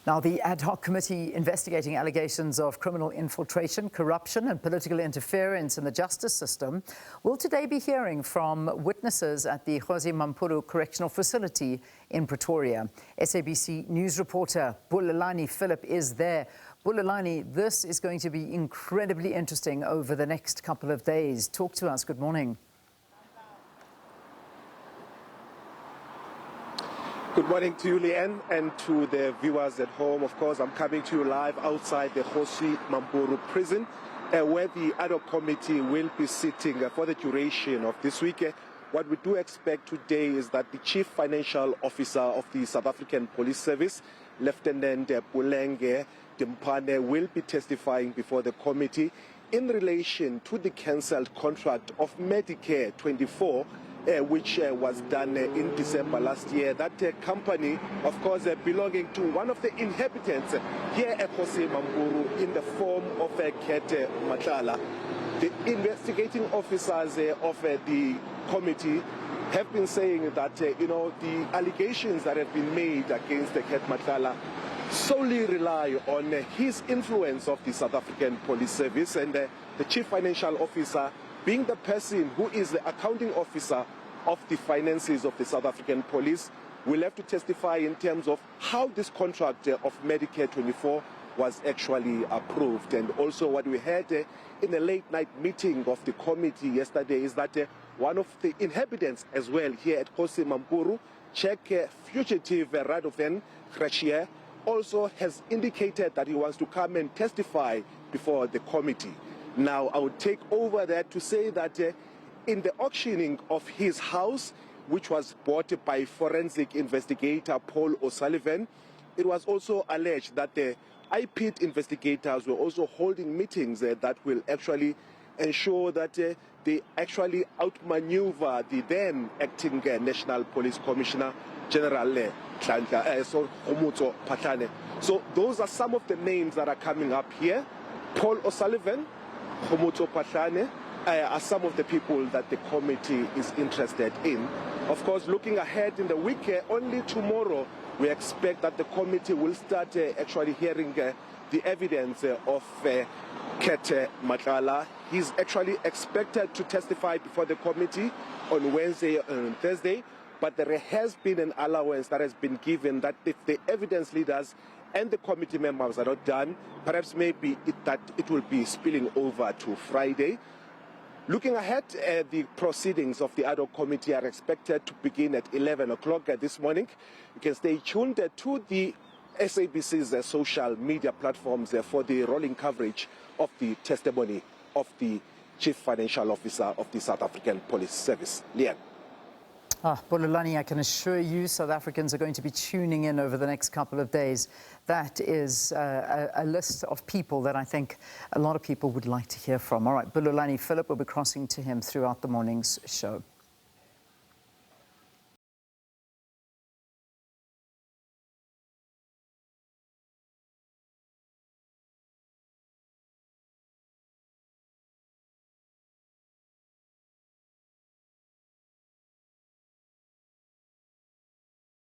Now, the Ad Hoc Committee investigating allegations of criminal infiltration, corruption and political interference in the justice system will today be hearing from witnesses at the Kgosi Mampuru Correctional Facility in Pretoria. SABC news reporter Bulelani Phillip is there. Bulelani, this is going to be incredibly interesting over the next couple of days. Talk to us. Good morning. Good morning to you, Leanne, and to the viewers at home. Of course, I'm coming to you live outside the Kgosi Mampuru prison, where the Ad Hoc Committee will be sitting for the duration of this week. What we do expect today is that the Chief Financial Officer of the South African Police Service, Lieutenant Bulelani, will be testifying before the committee in relation to the cancelled contract of Medicare 24, which was done in December last year. That company, of course, belonging to one of the inhabitants here at Kgosi Mampuru in the form of Kgosi Mampuru. The investigating officers of the committee have been saying that, the allegations that have been made against Kgosi Mampuru solely rely on his influence of the South African Police Service, and the Chief Financial Officer being the person who is the accounting officer of the finances of the South African Police, will have to testify in terms of how this contract of Medicare 24 was actually approved. And also what we heard in a late night meeting of the committee yesterday is that one of the inhabitants as well here at Kgosi Mampuru, Czech fugitive Radovan Krashier, also has indicated that he wants to come and testify before the committee. Now, I would take over that to say that in the auctioning of his house, which was bought by forensic investigator Paul O'Sullivan, it was also alleged that the IPIT investigators were also holding meetings that will actually ensure that they actually outmaneuver the then acting National Police Commissioner General Kgosi Mampuru. So those are some of the names that are coming up here. Paul O'Sullivan, Kgosi Mampuru are some of the people that the committee is interested in. Of course, looking ahead in the week, only tomorrow we expect that the committee will start actually hearing the evidence of Kgosi Mampuru. He's actually expected to testify before the committee on Wednesday and Thursday, but there has been an allowance that has been given that if the evidence leaders and the committee members are not done, perhaps maybe it will be spilling over to Friday. Looking ahead, the proceedings of the Ad Hoc Committee are expected to begin at 11 o'clock this morning. You can stay tuned to the SABC's social media platforms for the rolling coverage of the testimony of the Chief Financial Officer of the South African Police Service. Leanne. Bulelani, I can assure you South Africans are going to be tuning in over the next couple of days. That is a list of people that I think a lot of people would like to hear from. All right, Bulelani Phillip will be crossing to him throughout the morning's show.